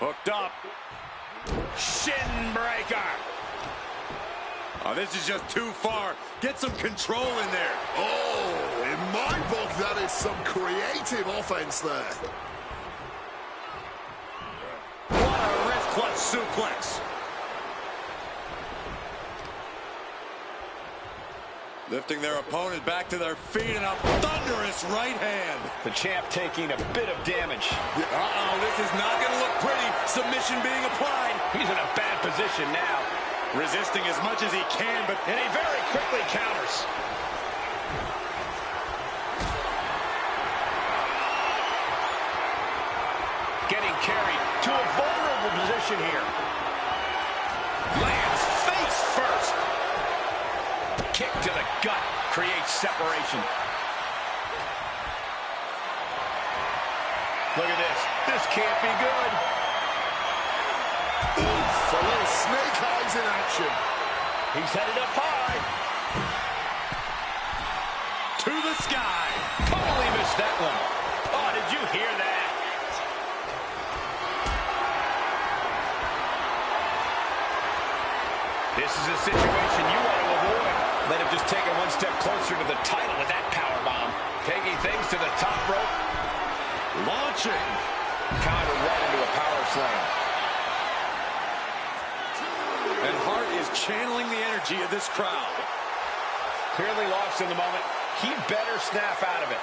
Hooked up. Shin breaker. Oh, this is just too far. Get some control in there. Oh, in my book, that is some creative offense there. What a wrist clutch suplex. Lifting their opponent back to their feet and a thunderous right hand. The champ taking a bit of damage. Uh-oh, this is not going to look pretty. Submission being applied. He's in a bad position now. Resisting as much as he can, but and he very quickly counters. Getting carried to a vulnerable position here. Lands face first. Kick to the gut creates separation. Look at this. This can't be good. Oof, a little snake eyes in action. He's headed up high. To the sky. Totally missed that one. Oh, did you hear that? This is a situation you want to avoid. Let him just take it one step closer to the title with that powerbomb. Taking things to the top rope. Launching. Counter right into a power slam. And Hart is channeling the energy of this crowd. Clearly lost in the moment. He better snap out of it.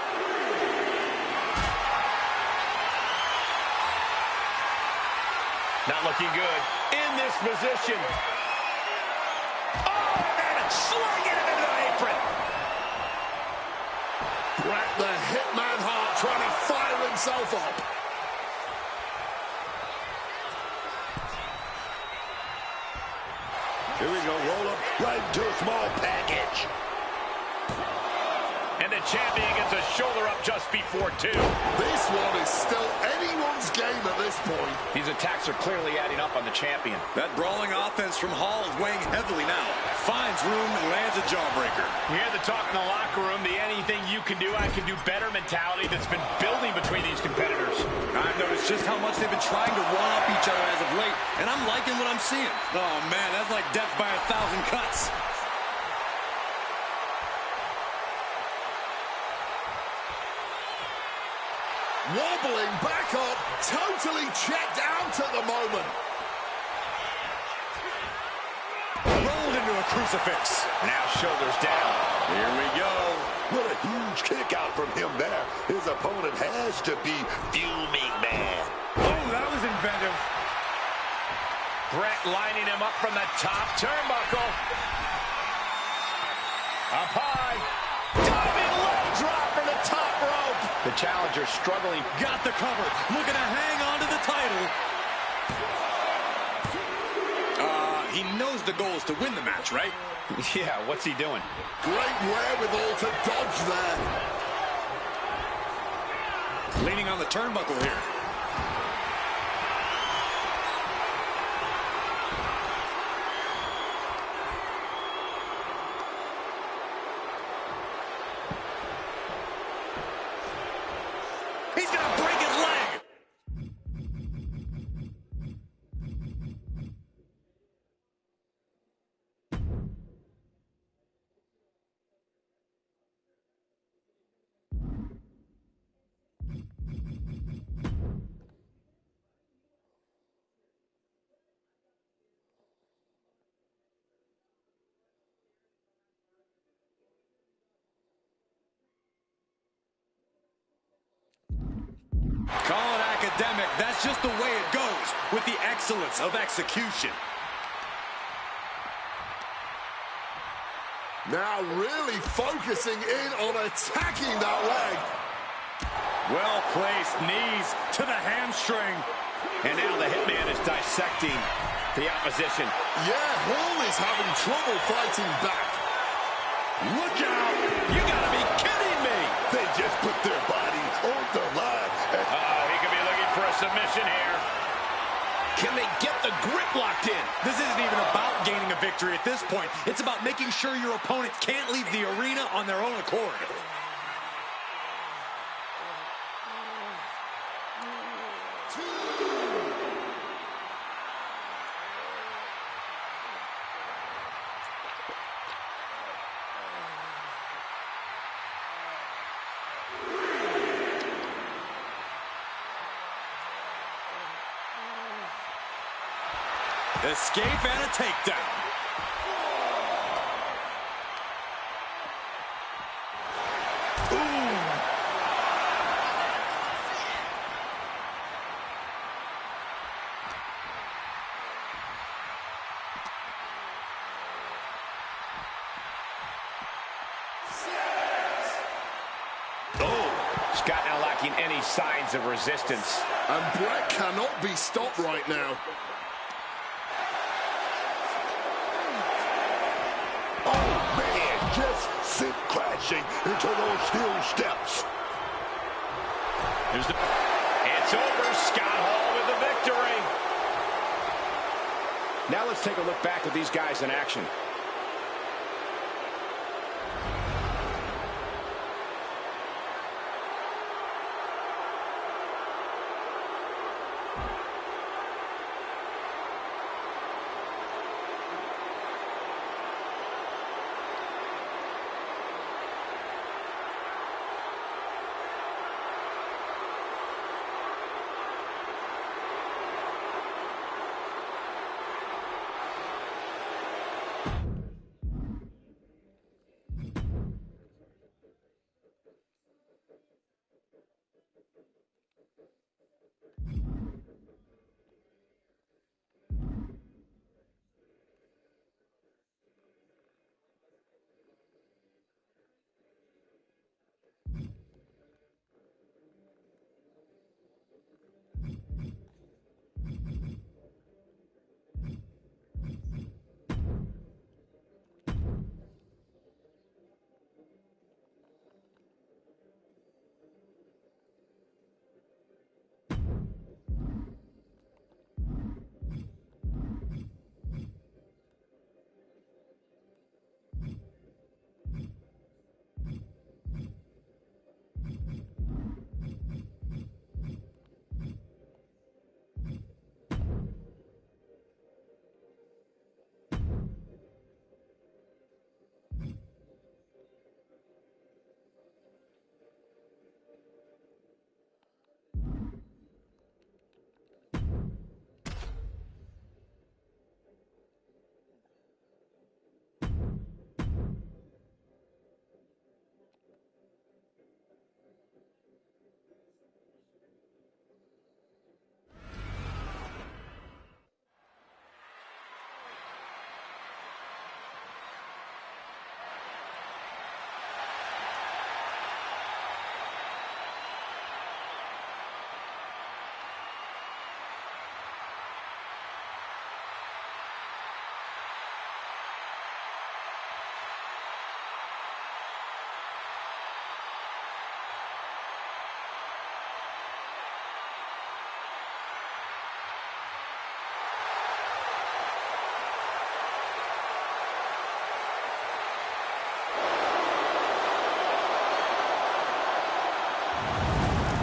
Not looking good in this position. Oh, and slinging it into the apron. Bret the Hitman Hart trying to fire himself up. Here we go, roll up right into a small package. And the champion gets a shoulder up just before 2. This one is still anyone's game at this point. These attacks are clearly adding up on the champion. That brawling offense from Hall is weighing heavily now. Finds room and lands a jawbreaker. You hear the talk in the locker room, the anything you can do, I can do better mentality that's been building between these competitors. I've noticed just how much they've been trying to one-up each other as of late, and I'm liking what I'm seeing. Oh, man, that's like death by 1,000 cuts. Wobbling back up, totally checked out at the moment. Rolled into a crucifix. Now shoulders down. Here we go. What a huge kick out from him there. His opponent has to be fuming, man. Oh, that was inventive. Bret lining him up from the top turnbuckle. Up high. Diving leg drop from the top rope. The challenger struggling. Got the cover. Looking to hang on to the title. He knows the goal is to win the match, right? Yeah, what's he doing? Great wherewithal to dodge there. Leaning on the turnbuckle here. He's gonna break his leg. Call it academic. That's just the way it goes with the excellence of execution. Now really focusing in on attacking that leg. Well-placed knees to the hamstring. And now the Hitman is dissecting the opposition. Yeah, Hall is having trouble fighting back. Look out! You gotta be kidding me! They just put their body on the line. He could be looking for a submission here. Can they get the grip locked in? This isn't even about gaining a victory at this point. It's about making sure your opponent can't leave the arena on their own accord. Escape and a takedown. Scott now lacking any signs of resistance. And Brett cannot be stopped right now. Oh, man, just sent crashing into those steel steps. It's over. Scott Hall with the victory. Now let's take a look back at these guys in action.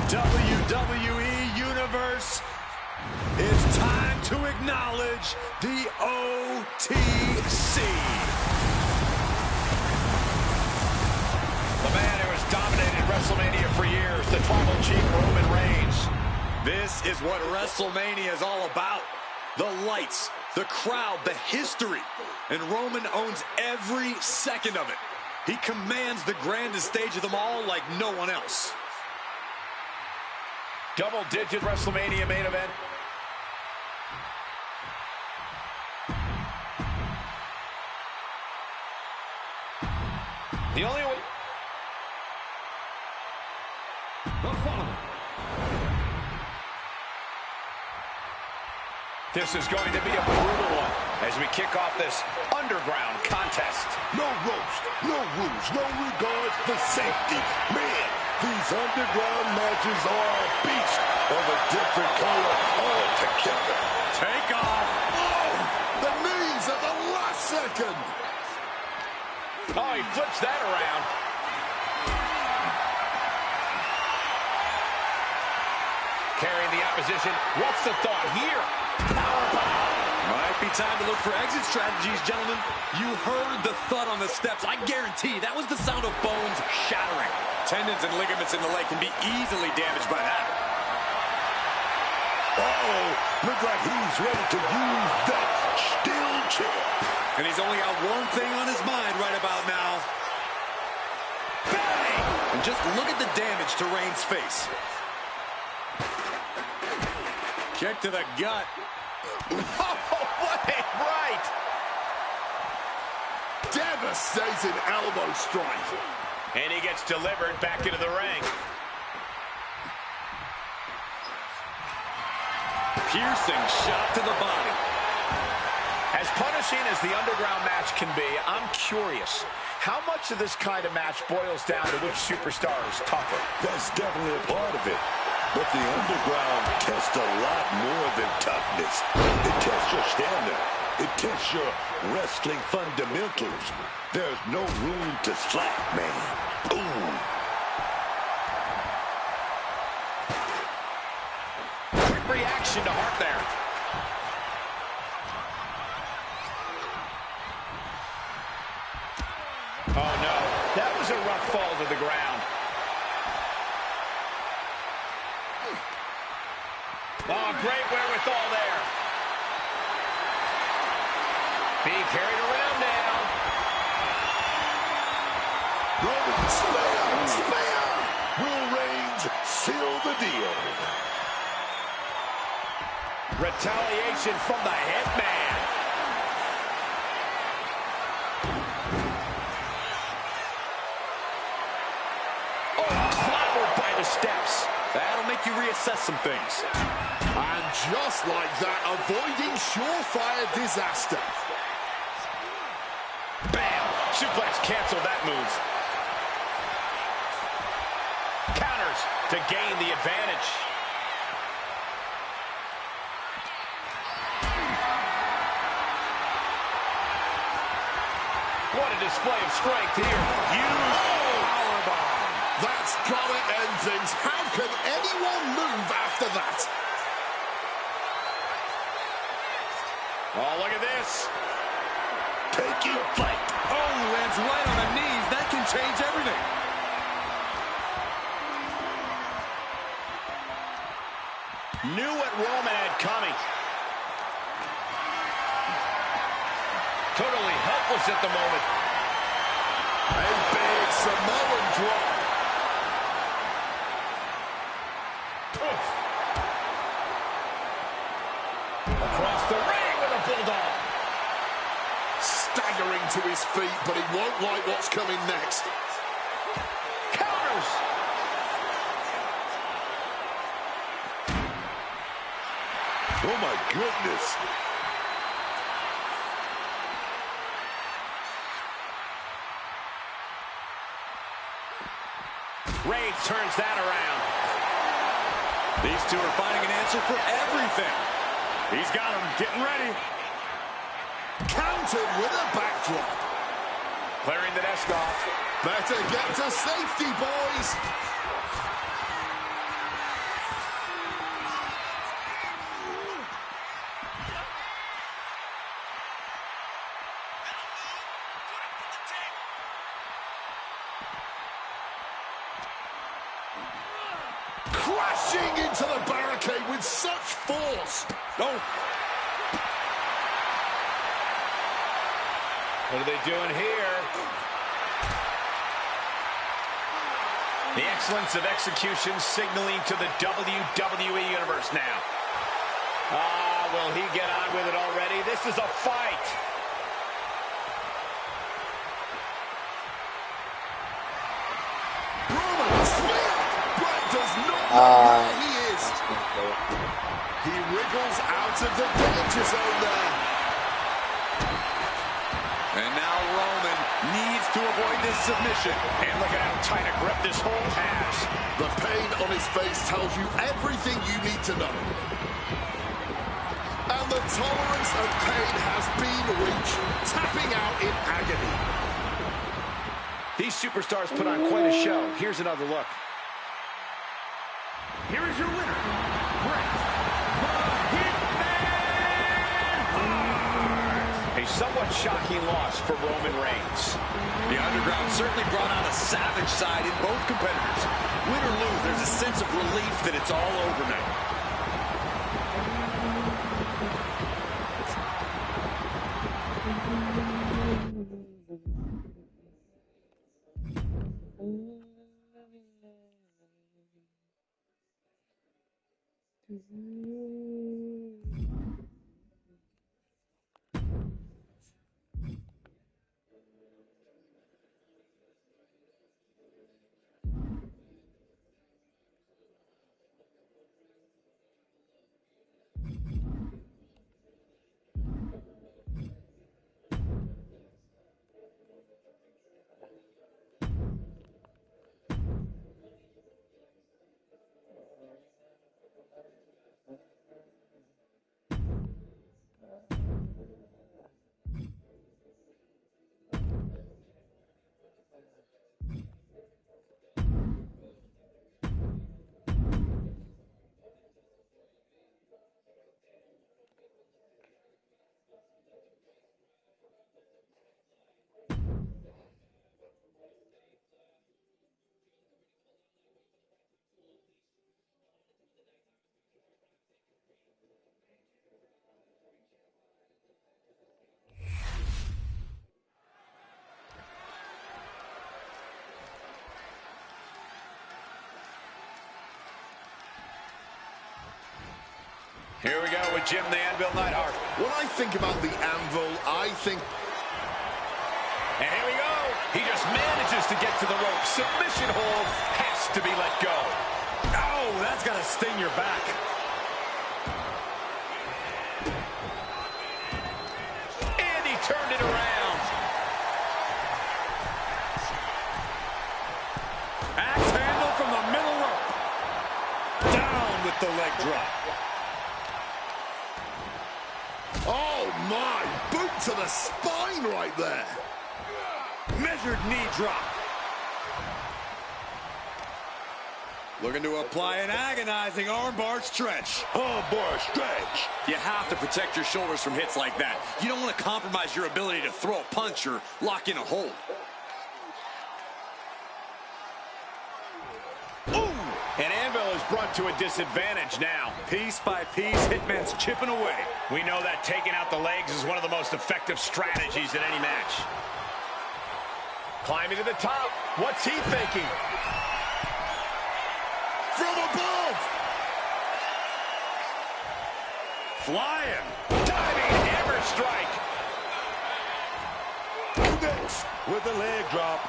WWE Universe, it's time to acknowledge the OTC. The man who has dominated WrestleMania for years, the Tribal Chief Roman Reigns. This is what WrestleMania is all about. The lights, the crowd, the history. And Roman owns every second of it. He commands the grandest stage of them all like no one else. Double-digit WrestleMania main event. The only way... This is going to be a brutal one as we kick off this underground contest. No ropes, no rules, no regards for safety. Man, these underground matches are a beast of a different color altogether. Take off. Oh, the knees at the last second. Oh, he flips that around. Carrying the opposition. What's the thought here? Might be time to look for exit strategies, gentlemen. You heard the thud on the steps. I guarantee that was the sound of bones shattering. Tendons and ligaments in the leg can be easily damaged by that. Uh-oh, look like he's ready to use that still champ. And he's only got one thing on his mind right about now. Bang! And just look at the damage to Reigns' face. Kick to the gut. What a right! Devastating elbow strike. And he gets delivered back into the ring. Piercing shot to the body. As punishing as the underground match can be, I'm curious. How much of this kind of match boils down to which superstar is tougher? That's definitely a part of it. But the underground tests a lot more than toughness. It tests your stamina. It tests your wrestling fundamentals. There's no room to slack, man. Ooh. Quick reaction to Hart there. Oh, no. That was a rough fall to the ground. Oh, great wherewithal there. Being carried around now. Roman Spear. Will Reigns seal the deal? Retaliation from the Hitman. Steps. That'll make you reassess some things. And just like that, avoiding surefire disaster. Bam! Suplex canceled that move. Counters to gain the advantage. What a display of strength here. Powerbomb. That's gotta end things. How can anyone move after that? Oh, look at this. Taking flight. Oh, lands right on the knees. That can change everything. Knew what Roman had coming. Totally helpless at the moment. A big Samoan drop. Across the ring with a bulldog. Staggering to his feet, but he won't like what's coming next. Counters. Oh, my goodness. Reigns turns that around. These two are finding an answer for everything. He's got him. Getting ready. Countered with a backdrop. Clearing the desk off. Better get to safety, boys. Crashing into the barricade with such force. Oh. What are they doing here? The excellence of execution signaling to the WWE Universe now. Will he get on with it already? This is a fight. Roman Spear. Brett does not know where he is. He wriggles out of the danger zone there. And now Roman needs to avoid this submission. And look at how tight a grip this hold has. The pain on his face tells you everything you need to know. And the tolerance of pain has been reached, tapping out in agony. These superstars put on quite a show. Here's another look. Here is your winner, Bret the Hitman. A somewhat shocking loss for Roman Reigns. The Underground certainly brought out a savage side in both competitors. Win or lose, there's a sense of relief that it's all over now. Here we go with Jim the Anvil Neidhart. When I think about the Anvil, I think... And here we go. He just manages to get to the rope. Submission hold has to be let go. Oh, that's got to sting your back. And he turned it around. Axe handle from the middle rope. Down with the leg drop. Oh, my! Boot to the spine right there. Measured knee drop. Looking to apply an agonizing armbar stretch. Armbar stretch. You have to protect your shoulders from hits like that. You don't want to compromise your ability to throw a punch or lock in a hold. And Anvil is brought to a disadvantage now. Piece by piece, Hitman's chipping away. We know that taking out the legs is one of the most effective strategies in any match. Climbing to the top. What's he thinking? From above! Flying. Diving hammer strike. Connects with a leg drop.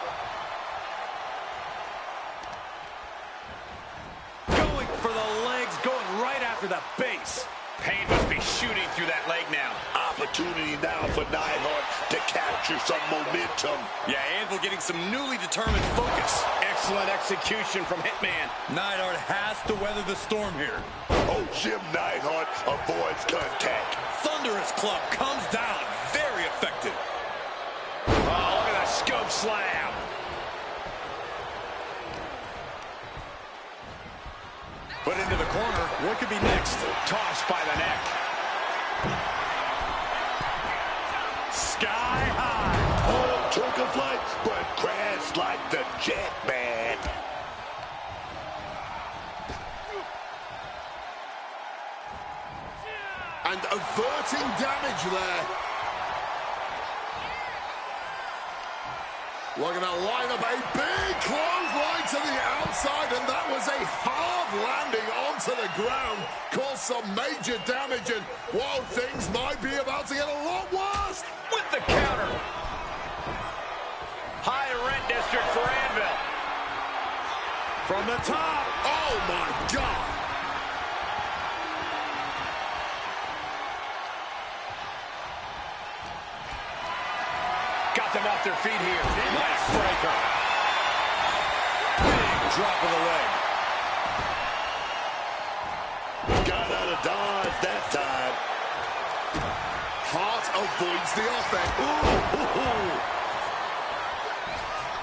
Going for the legs, going right after the base. Pain must be shooting through that leg now. Opportunity now for Neidhart to capture some momentum. Yeah, Anvil getting some newly determined focus. Excellent execution from Hitman. Neidhart has to weather the storm here. Oh, Jim Neidhart avoids contact. Thunderous club comes down. Very effective. Oh, look at that scope slam. Put into the corner. What could be next? Tossed by the neck. Sky high. Oh, took a flight, but crashed like the jet, man. And averting damage there. Looking to line up a big clothesline to the outside, and that was a hard landing onto the ground. Caused some major damage, and while things might be about to get a lot worse. With the counter. High rent district for Anvil. From the top. Oh, my God. Got them off their feet here. Nice breaker. Big drop of the leg. Got out of dodge that time. Hart avoids the offense. Ooh.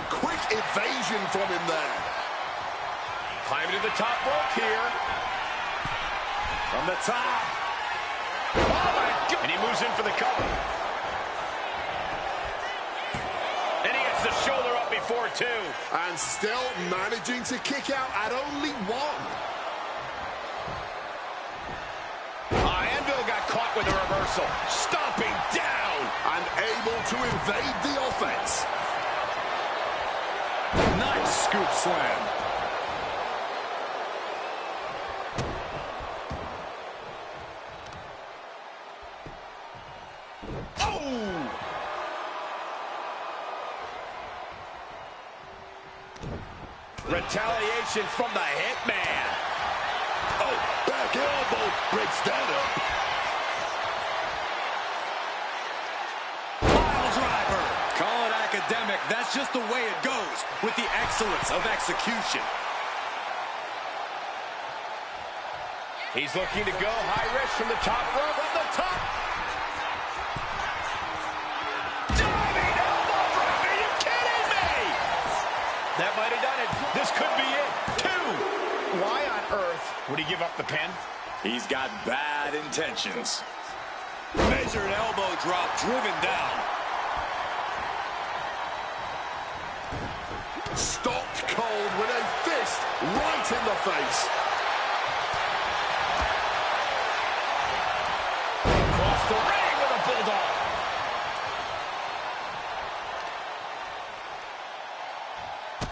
Quick evasion from him there. Climbing to the top rope here. From the top. Oh, my God. And he moves in for the cover. And he gets the shoulder up before two. And still managing to kick out at only one. Anvil got caught with a reversal. Stomping down. And able to evade the offense. Nice scoop slam. Retaliation from the Hitman. Oh, back elbow breaks that up. Pile driver. Call it academic. That's just the way it goes with the excellence of execution. He's looking to go high risk from the top rope at the top. Diving elbow drop. Are you kidding me? That might have done it. This could be it. 2. Why on earth would he give up the pin? He's got bad intentions. Measured elbow drop, driven down. Stopped cold with a fist right in the face. Across the ring with a bulldog.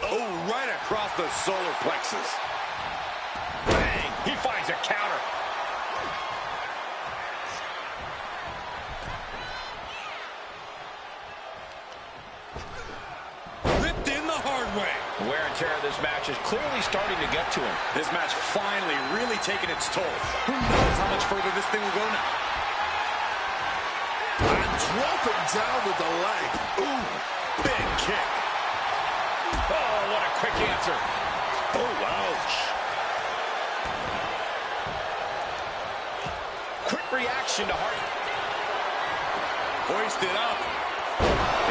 Oh, right across the solar plexus. Bang! He finds a counter. Ripped in the hard way. The wear and tear of this match is clearly starting to get to him. This match finally really taking its toll. Who knows how much further this thing will go now? And dropping down with the leg. Ooh, big kick. Oh, what a quick answer. Oh, ouch. Quick reaction to Hart. Hoisted up.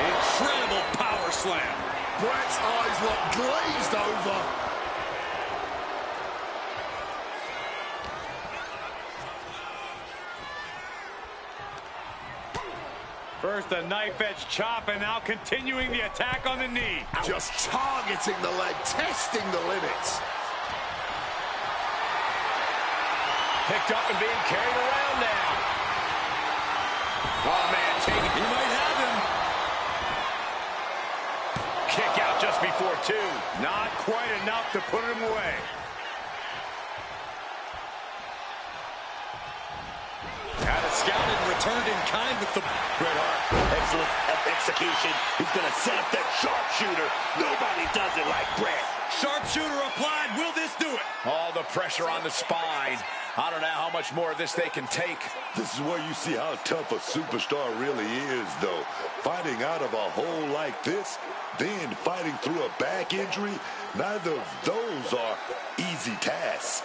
Incredible power slam. Brett's eyes look glazed over. First a knife-edge chop, and now continuing the attack on the knee. Just targeting the leg, testing the limits. Picked up and being carried around now. Oh, man, taking. He might have him. Kick out just before 2. Not quite enough to put him away. Had it scouted and returned in kind with the Bret Hart. Excellent execution. He's going to set up that sharpshooter. Nobody does it like Bret. Sharpshooter applied. Will this do it? All the pressure on the spine. I don't know how much more of this they can take. This is where you see how tough a superstar really is, though. Fighting out of a hole like this, then fighting through a back injury, neither of those are easy tasks.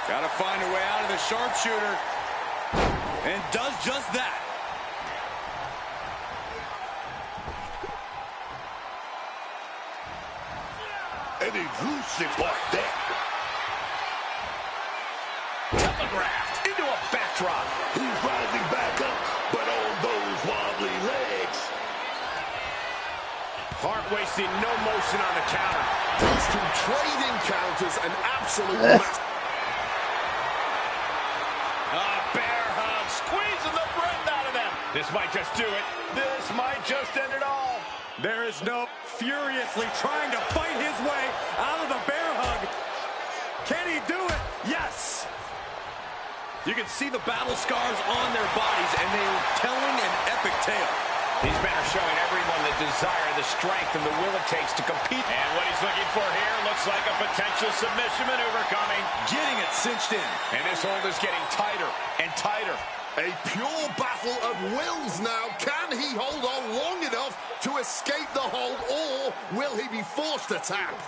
Got to find a way out of the sharpshooter. And does just that. An elusive like that. Telegraphed into a backdrop. He's rising back up, but on those wobbly legs. Hart wasting no motion on the counter. These two trading counters, an absolute match. Bear hug, squeezing the breath out of them. This might just do it. This might just end it all. There is no furiously trying to fight his way out of the bear hug. Can he do it? Yes. You can see the battle scars on their bodies, and they are telling an epic tale. These men are showing everyone the desire, the strength, and the will it takes to compete. And what he's looking for here looks like a potential submission maneuver coming. Getting it cinched in. And this hold is getting tighter and tighter. A pure battle of wills now. Can he hold on long enough to escape the hold, or will he be forced to tap?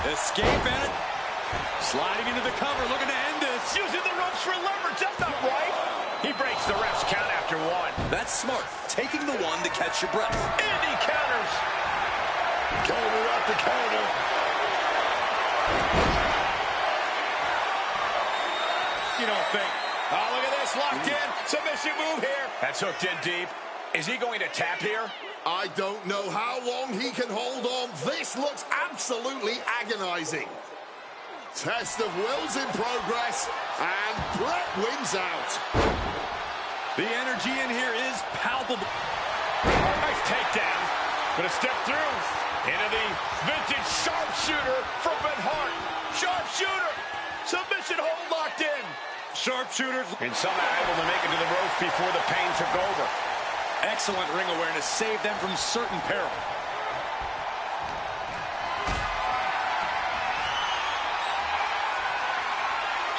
Escape at it. Sliding into the cover, looking to end this. Using the ropes for leverage. That's not right. He breaks the ref's count after 1. That's smart. Taking the one to catch your breath. And he counters. Counter after counter. You don't think? Oh, look at this, locked in. Submission move here. That's hooked in deep. Is he going to tap here? I don't know how long he can hold on. This looks absolutely agonizing. Test of wills in progress, and Brett wins out. The energy in here is palpable. Nice takedown. Gonna step through into the vintage sharpshooter from Bret Hart. Sharpshooter. Submission hold locked in. Sharpshooters. And somehow able to make it to the ropes before the pain took over. Excellent ring awareness saved them from certain peril.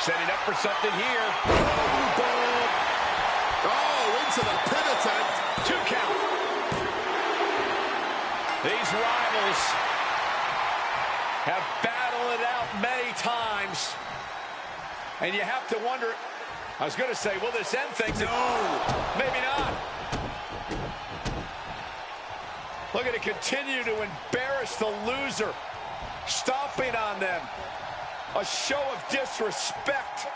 Setting up for something here. Oh, into the pin attempt. 2 count. These rivals have battled it out many times. And you have to wonder, I was going to say, will this end things? No. Maybe not. Look at it continue to embarrass the loser. Stomping on them. A show of disrespect.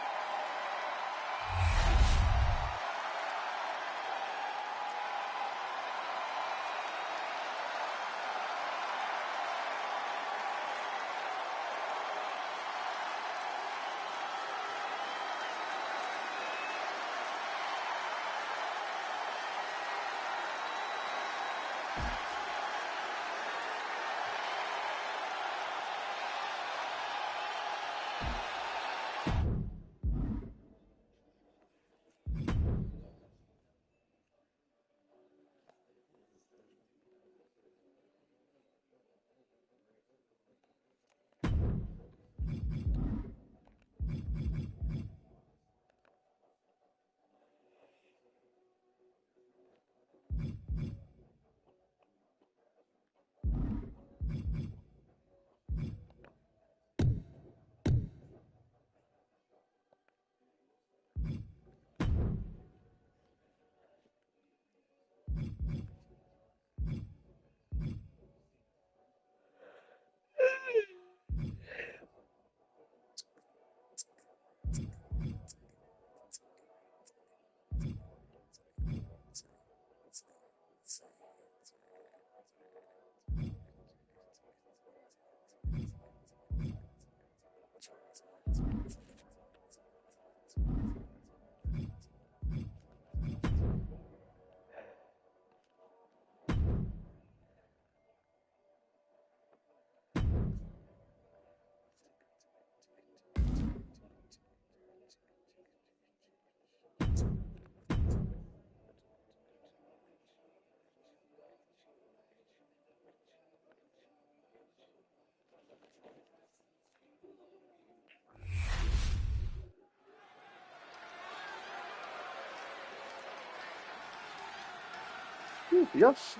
Yes.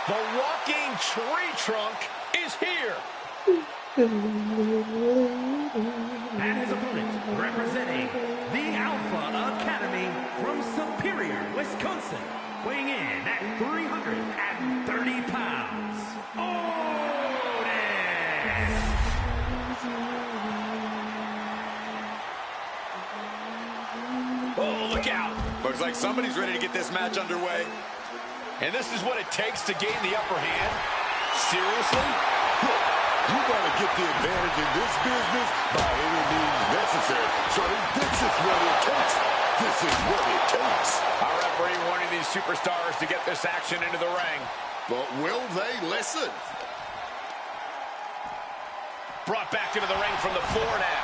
The walking tree trunk is here. And his opponent, representing the Alpha Academy from Superior, Wisconsin, weighing in at 330 pounds, Otis! Oh, look out. Looks like somebody's ready to get this match underway. And this is what it takes to gain the upper hand? Seriously? You gotta get the advantage in this business by any means necessary. So this is what it takes. This is what it takes. Our referee warning these superstars to get this action into the ring. But will they listen? Brought back into the ring from the floor now.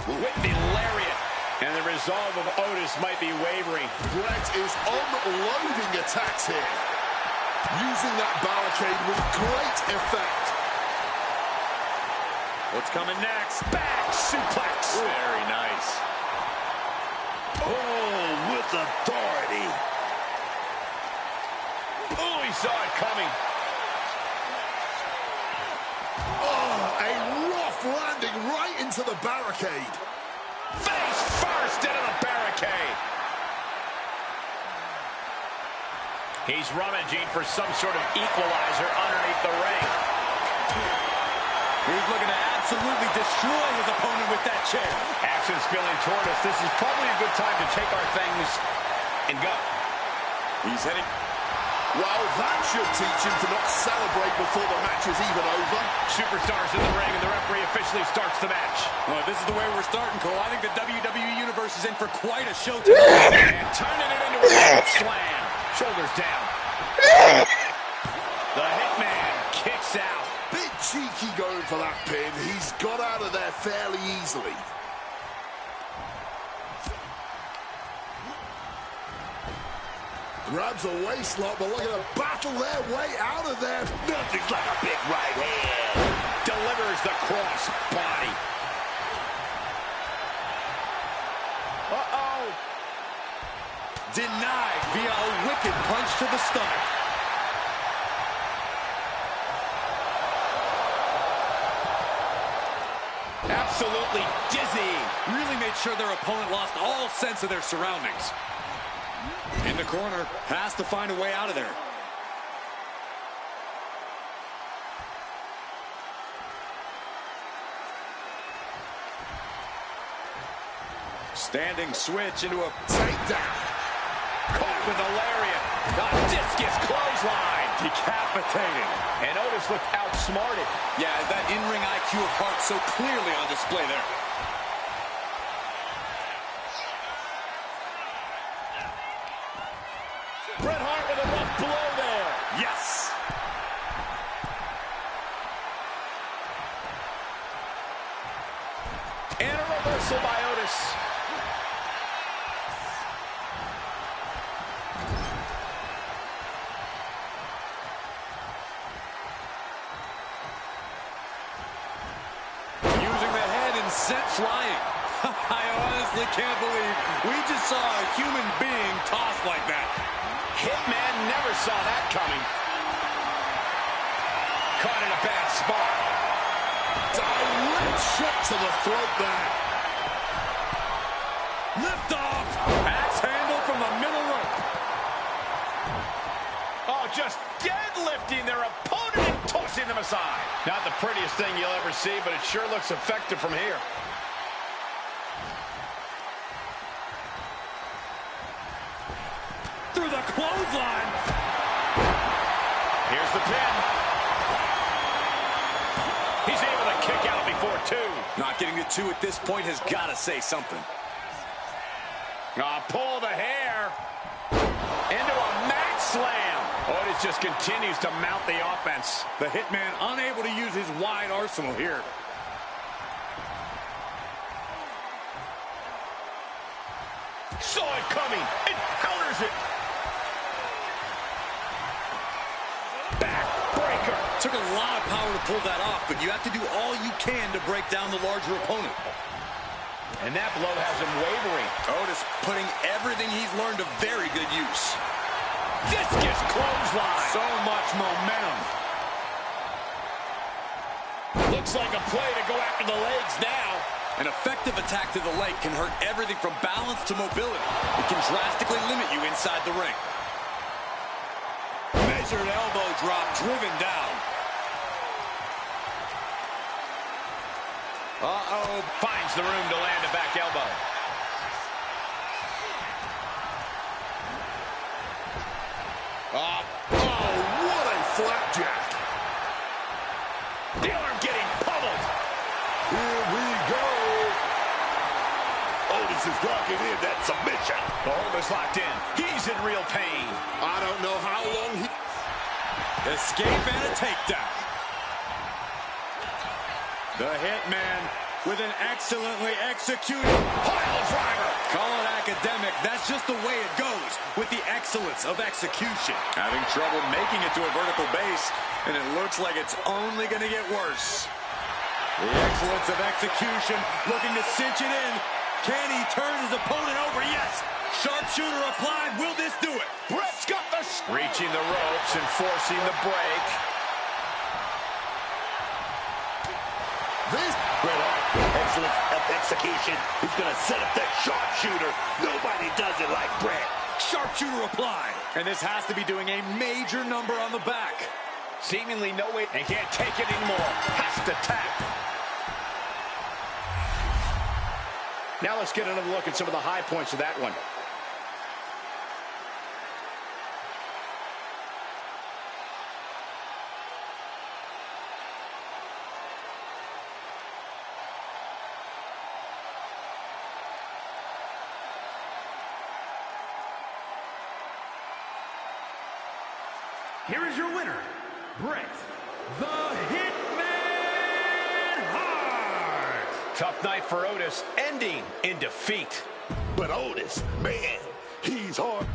With the lariat. And the resolve of Otis might be wavering. Brett is unloading attacks here. Using that barricade with great effect. What's coming next? Back suplex. Very nice. Oh, with authority. Oh, he saw it coming. the barricade. Face first into the barricade. He's rummaging for some sort of equalizer underneath the ring. He's looking to absolutely destroy his opponent with that chair. Action spilling toward us. This is probably a good time to take our things and go. He's heading. Well, that should teach him to not celebrate before the match is even over. Superstars in the ring, and the referee officially starts the match. Well, this is the way we're starting, Cole. I think the WWE Universe is in for quite a show tonight. And turning it into a slam. Shoulders down. The Hitman kicks out. Bit cheeky going for that pin. He's got out of there fairly easily. Grabs a waistlock, but looking to battle their way out of there. Nothing's like a big right hand. Delivers the cross body. Uh-oh. Denied via a wicked punch to the stomach. Absolutely dizzying. Really made sure their opponent lost all sense of their surroundings. In the corner, has to find a way out of there. Standing switch into a Takedown. Caught with a lariat. The discus clothesline. decapitating. And Otis looked outsmarted. Yeah, that in-ring IQ of Hart so clearly on display there. Bret Hart with a rough blow there. Yes. And a reversal by Otis. Using the head and sent flying. I honestly can't believe we just saw a human being tossed like that. Hitman never saw that coming. Caught in a bad spot. Direct shot to the throat there. Lift off. Axe handle from the middle rope. Oh, just deadlifting their opponent and tossing them aside. Not the prettiest thing you'll ever see, but it sure looks effective from here. Through the clothesline. Here's the pin. He's able to kick out before two. Not getting to two at this point has got to say something. Pull the hair. Into a mat slam. Otis just continues to mount the offense. The Hitman unable to use his wide arsenal here. Saw it coming. It counters it. Backbreaker. Took a lot of power to pull that off, but you have to do all you can to break down the larger opponent. And that blow has him wavering. Otis putting everything he's learned to very good use. Discus clothesline. So much momentum. Looks like a play to go after the legs now. An effective attack to the leg can hurt everything from balance to mobility. It can drastically limit you inside the ring. Measured elbow drop driven down. Uh-oh. Finds the room to land a back elbow. Oh, what a flapjack. The arm getting pummeled. Here we go. Otis is locking in that submission. The hold is locked in. He's in real pain. I don't know how long he... Escape and a takedown. The Hitman with an excellently executed Pile driver. call it academic. That's just the way it goes with the excellence of execution. Having trouble making it to a vertical base, and it looks like it's only going to get worse. The excellence of execution looking to cinch it in. Can he turn his opponent over? Yes. Sharpshooter applied. Will this do it? Bret's got the... Reaching the ropes and forcing the break. This... Bret Hart has excellence of execution. He's going to set up that sharpshooter. Nobody does it like Brett. Sharpshooter applied. And this has to be doing a major number on the back. Seemingly no way, and can't take it anymore. Has to tap. Now let's get another look at some of the high points of that one. Here is your winner, Bret the Hitman Hart. Tough night for Otis, ending in defeat. But Otis, man, he's hard.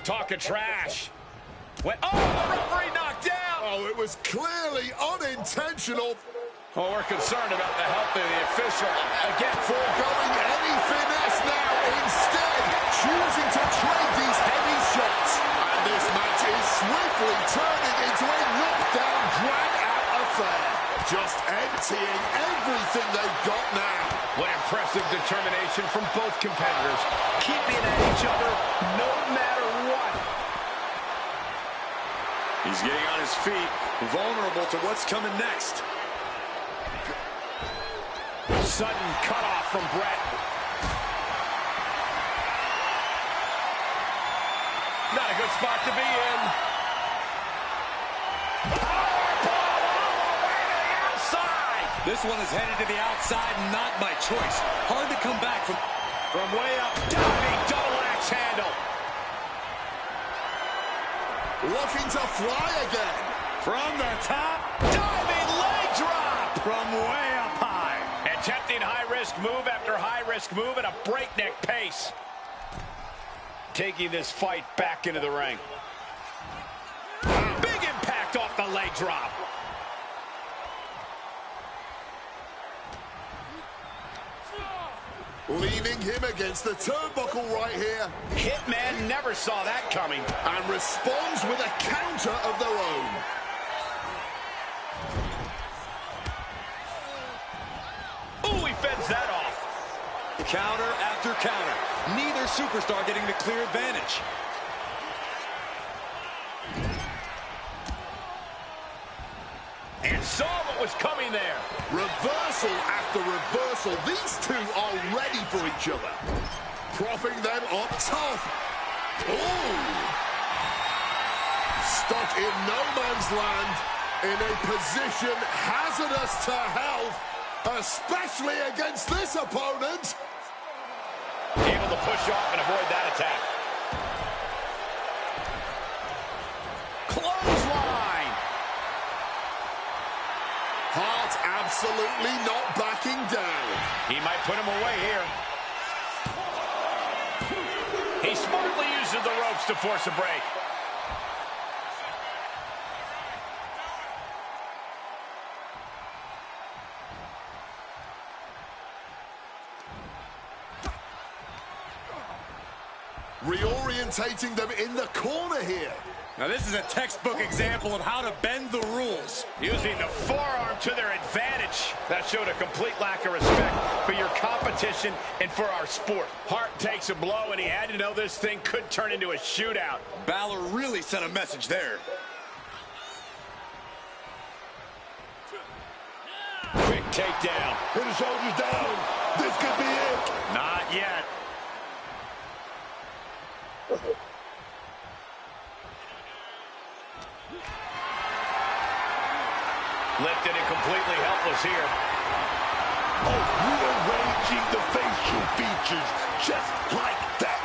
Talking trash. Oh, the referee knocked down. Oh, it was clearly unintentional. Oh, we're concerned about the health of the official. Again, Foregoing any finesse now, instead choosing to trade these heavy shots. And this match is swiftly turning into a knockdown, drag-out affair. Just emptying everything they've got now. What impressive determination from both competitors. Keeping at each other no matter what. He's getting on his feet, vulnerable to what's coming next. Sudden cutoff from Bret. Not a good spot to be in. Powerbomb all the way to the outside. This one is headed to the outside, not by choice. Hard to come back from way up. Diving double axe handle. Looking to fly again. from the top. Diving leg drop. From way up high. Attempting high-risk move after high-risk move at a breakneck pace. Taking this fight back into the ring. Big impact off the leg drop. Leaning him against the turnbuckle right here. Hitman never saw that coming. And responds with a counter of their own. Ooh, he fends that off. Counter after counter. Neither superstar getting the clear advantage. And saw what was coming there. Reversal after reversal. These two are ready for each other. Propping them up top. Ooh. Stuck in no man's land. In a position hazardous to health. Especially against this opponent. Able to push off and avoid that attack. Clothesline. Hart absolutely not backing down. He might put him away here. He smartly uses the ropes to force a break. Reorientating them in the corner here. Now this is a textbook example of how to bend the rules. Using the forearm to their advantage. That showed a complete lack of respect for your competition and for our sport. Hart takes a blow, and he had to know this thing could turn into a shootout. Balor really sent a message there. Quick takedown. Put his shoulders down. This could be it. Not yet. Lifted and completely helpless here. Oh, rearranging the facial features just like that.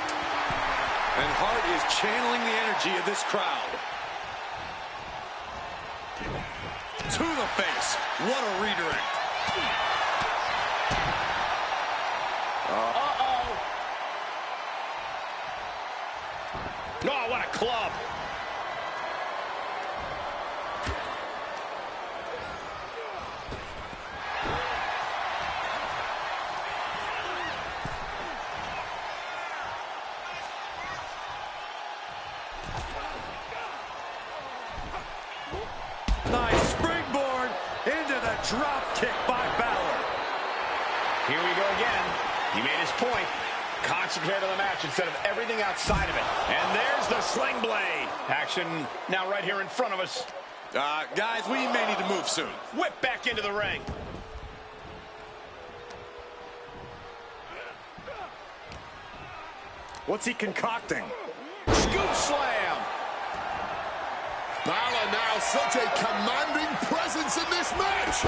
And Hart is channeling the energy of this crowd. To the face. What a redirect. Oh, what a club. Nice springboard into the drop kick by Balor. Here we go again. He made his point. Concentrate on the match instead of everything outside of it. And there's the sling blade. Action now right here in front of us. Guys, we may need to move soon. Whip back into the ring. What's he concocting? Scoop slam. Balor now such a commanding presence in this match.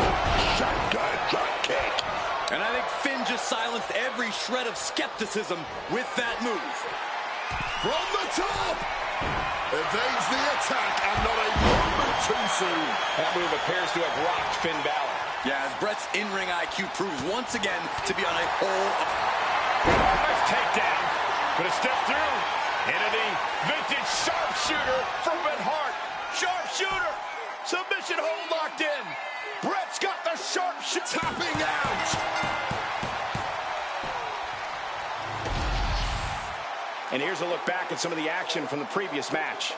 Shotgun drop kick. And I think Finn just silenced every shred of skepticism with that move. From the top. Evades the attack and not a moment too soon. That move appears to have rocked Finn Balor. Yeah, as Brett's in-ring IQ proves once again to be on a whole... Nice takedown. Gonna step through into the vintage sharpshooter from Bret Hart. Sharpshooter. Submission hold locked in. Brett's got the sharpshooter. Tapping out. And here's a look back at some of the action from the previous match.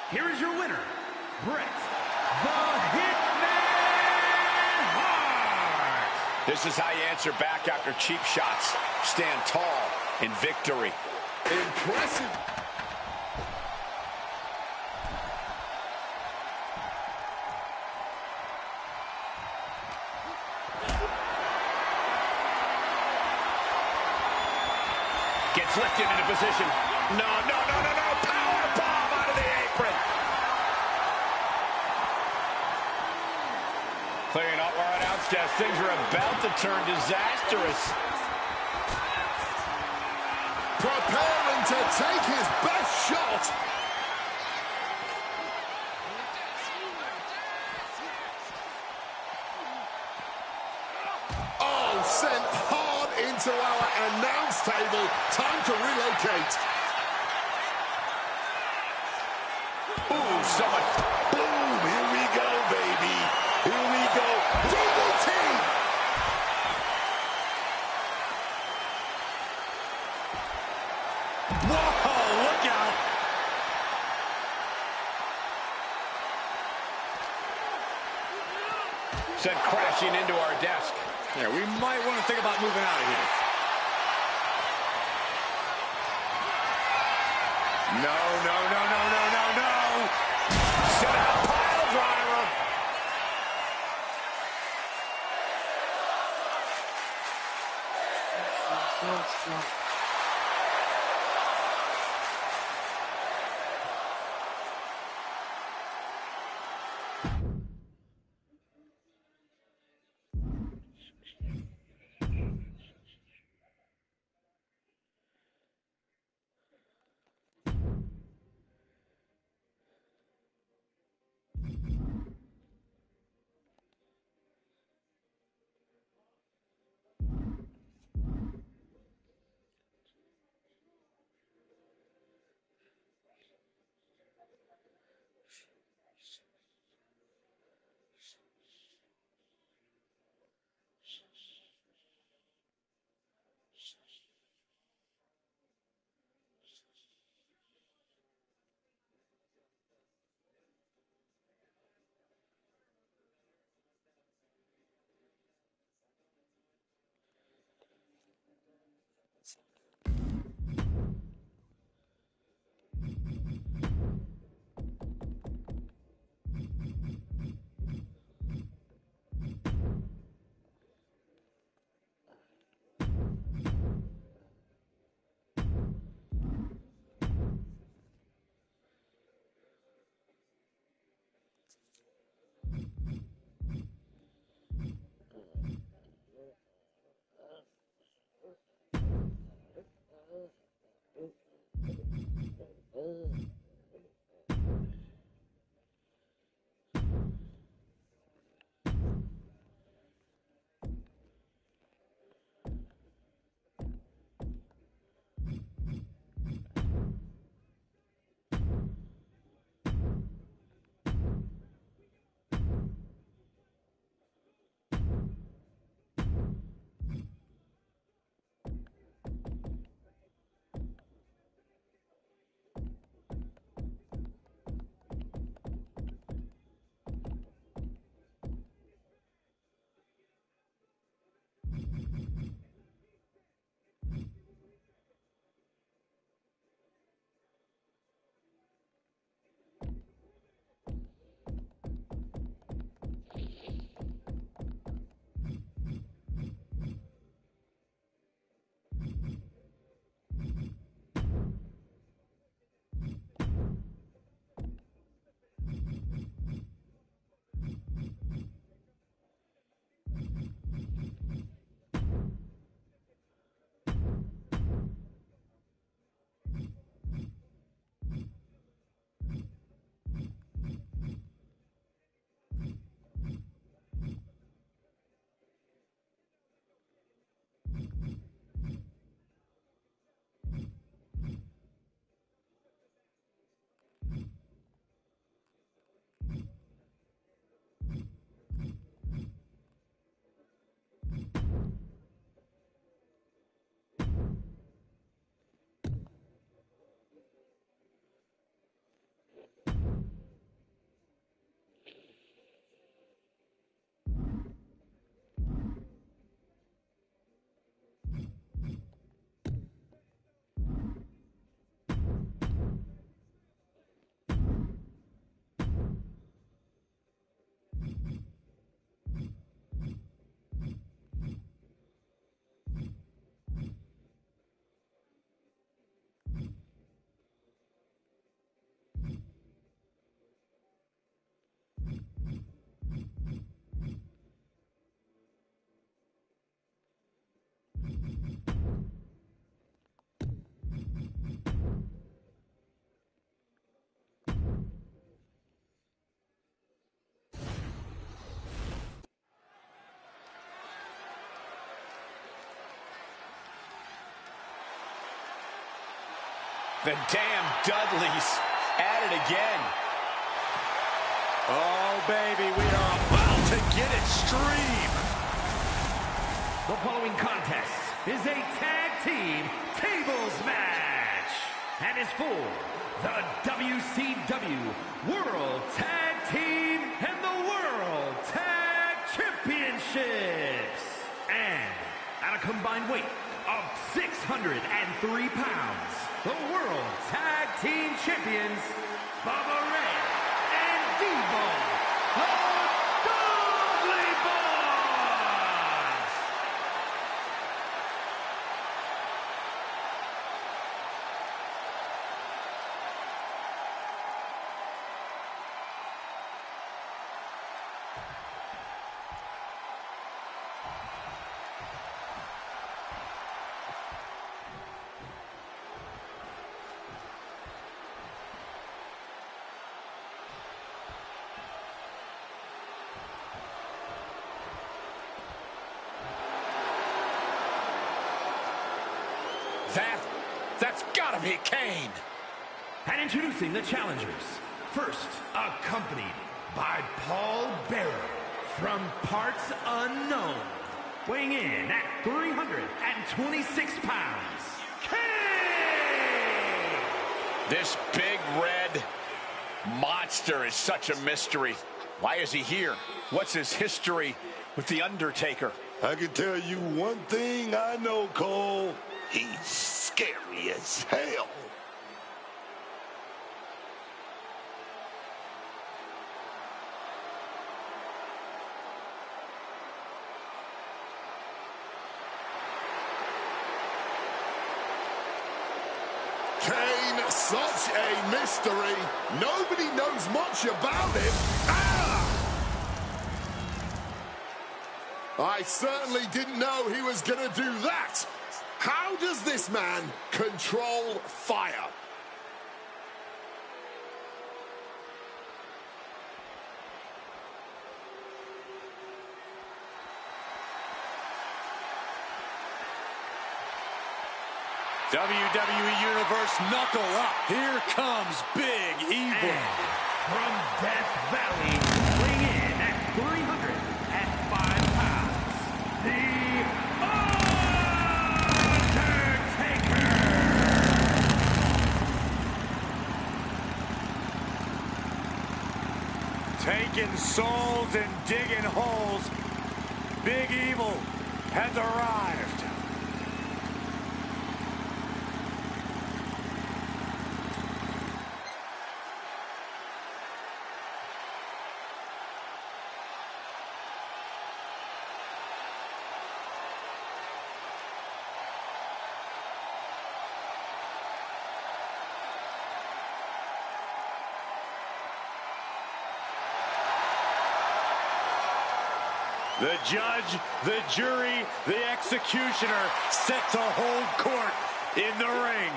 Here is your winner, Bret the Hitman Hart. This is how you answer back after cheap shots. Stand tall in victory. Impressive. Gets lifted into position. No. Power bomb out of the apron. Clearing out our announce desk. Things are about to turn disastrous. Preparing to take his best shot. Oh, sent hard into our announce table. Time to relocate. Ooh, so much. Boom, here we go, baby. Here we go. DDT. Whoa, look out. Sent crashing into our desk. Yeah, we might want to think about moving out of here. No. Set out pile driver. The damn Dudleys at it again. Oh, baby, we are about to get extreme. The following contest is a tag team tables match and is for the WCW World Tag Team and the World Tag Championships. And at a combined weight of 603 pounds, the World Tag Team Champions, Bubba Ray and Devo, the Dudley Boys. That's gotta be Kane. And introducing the challengers, first accompanied by Paul Bearer from parts unknown, weighing in at 326 pounds, Kane! This big red monster is such a mystery. Why is he here? What's his history with The Undertaker? I can tell you one thing I know, Cole. He's scary as hell. Kane, such a mystery. Nobody knows much about him. I certainly didn't know he was going to do that. How does this man control fire? WWE Universe, knuckle up. Here comes Big Evil. And from Death Valley, weighing in at 305 pounds, The Undertaker! Taking souls and digging holes. Big Evil has arrived. The judge, the jury, the executioner set to hold court in the ring.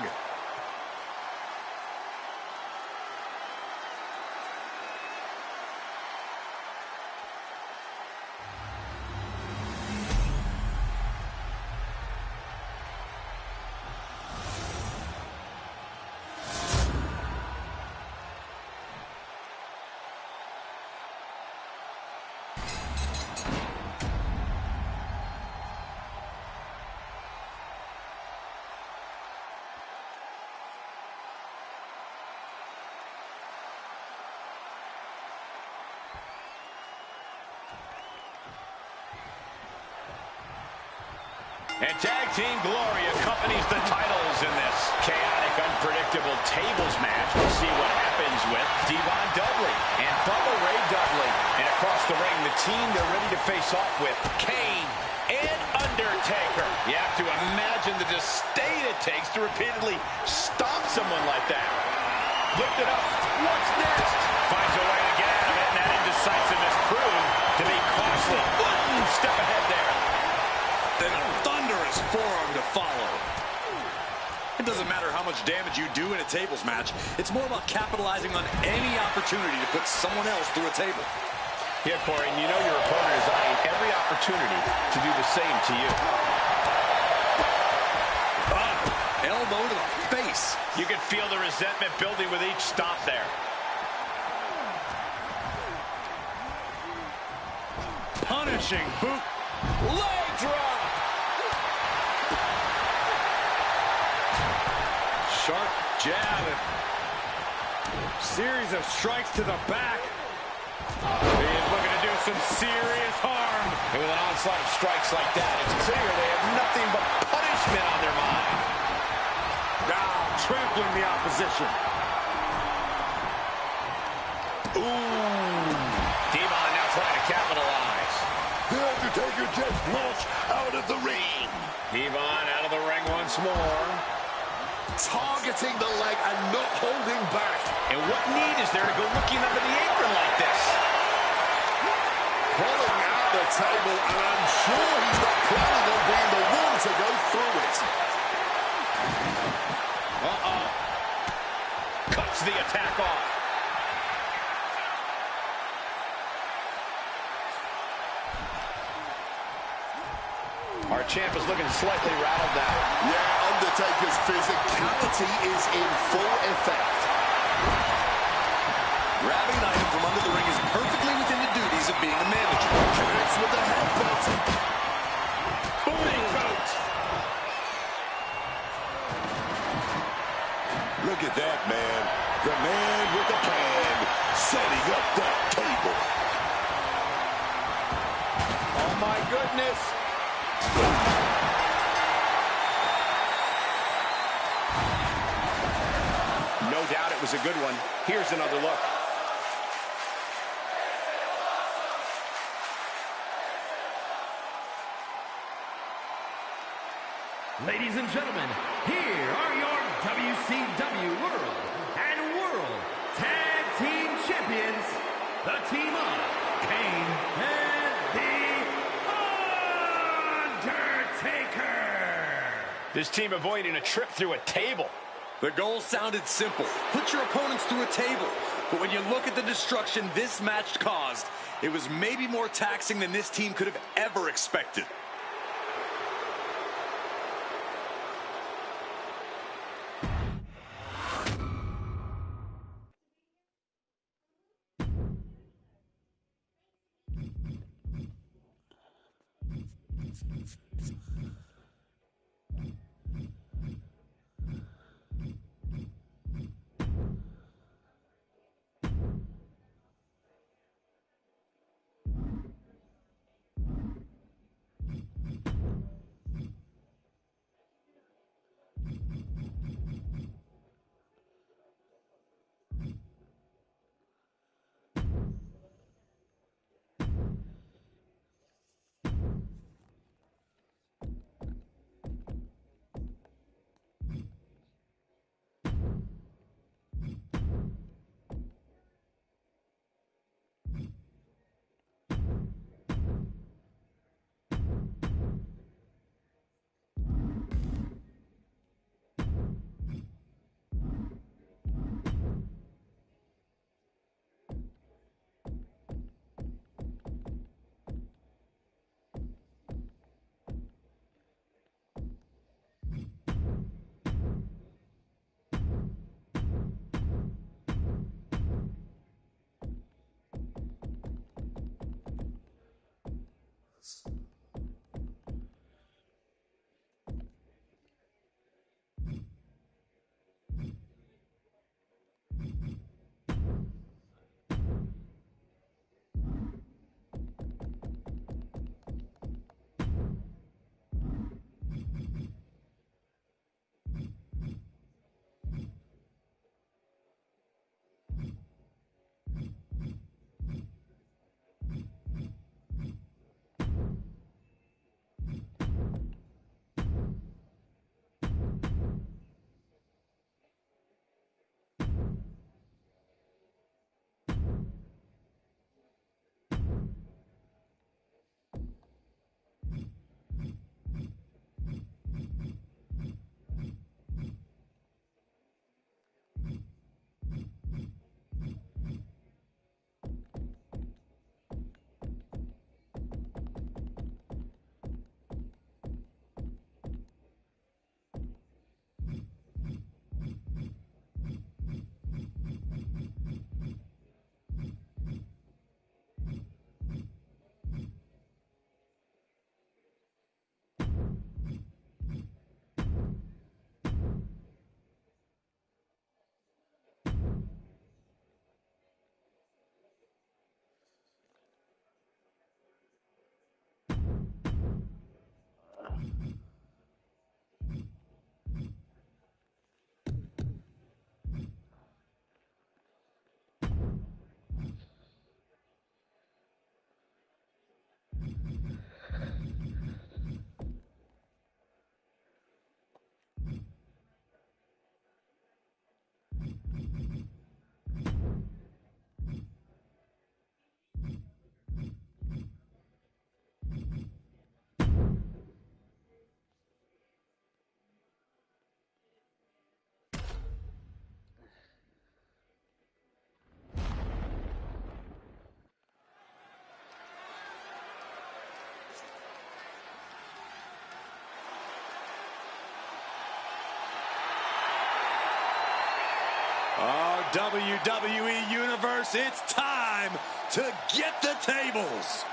And Tag Team Glory accompanies the titles in this chaotic, unpredictable tables match. We'll see what happens with Devon Dudley and Bubba Ray Dudley. And across the ring, the team they're ready to face off with, Kane and Undertaker. You have to imagine the disdain it takes to repeatedly stomp someone like that. Lift it up. What's next? Finds a way to get out of it, and that indecisiveness proved to be costly. One step ahead there. Then a thunderous forearm to follow. It doesn't matter how much damage you do in a tables match. It's more about capitalizing on any opportunity to put someone else through a table. Yeah, Corey, and you know your opponent is eyeing every opportunity to do the same to you. Elbow elbow to the face. You can feel the resentment building with each stop there. Punishing boot. Leg drop. Sharp jab. Series of strikes to the back. He is looking to do some serious harm. And with an onslaught of strikes like that, it's clear they have nothing but punishment on their mind. Now trampling the opposition. Ooh. Devon now trying to capitalize. The Undertaker just launched out of the ring. Devon out of the ring once more. Targeting the leg and not holding back. And what need is there to go looking under the apron like this? Pulling out the table, and I'm sure he's not planning on being the one to go through it. Uh-oh. Cuts the attack off. Our champ is looking slightly rattled now. Yeah, Undertaker's physicality is in full effect. Grabbing an item from under the ring is perfectly within the duties of being a manager. Connects with the headbutt. Booty coat. Look at that, man. The man with the plan, setting up that table. Oh, my goodness. No doubt it was a good one. Here's another look. Ladies and gentlemen, here are your WCW World and World Tag Team Champions, the team of Kane and The Undertaker. This team avoiding a trip through a table. The goal sounded simple. Put your opponents through a table. But when you look at the destruction this match caused, it was maybe more taxing than this team could have ever expected. Oh, WWE Universe, it's time to get the tables.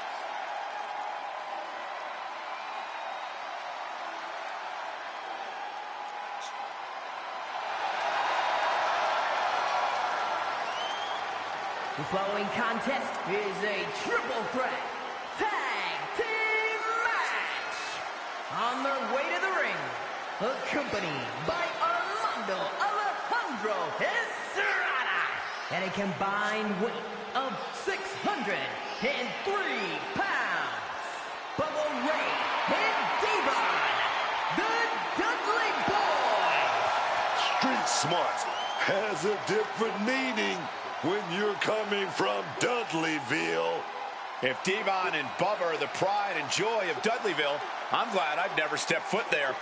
The following contest is a triple threat tag team match. On their way to the ring, accompanied by Armando Alejandro Estrada, and a combined weight of 603 pounds, Bubba Ray and Devon, the Dudley Boys. Street smart has a different meaning when you're coming from Dudleyville. If Devon and Bubba are the pride and joy of Dudleyville, I'm glad I've never stepped foot there.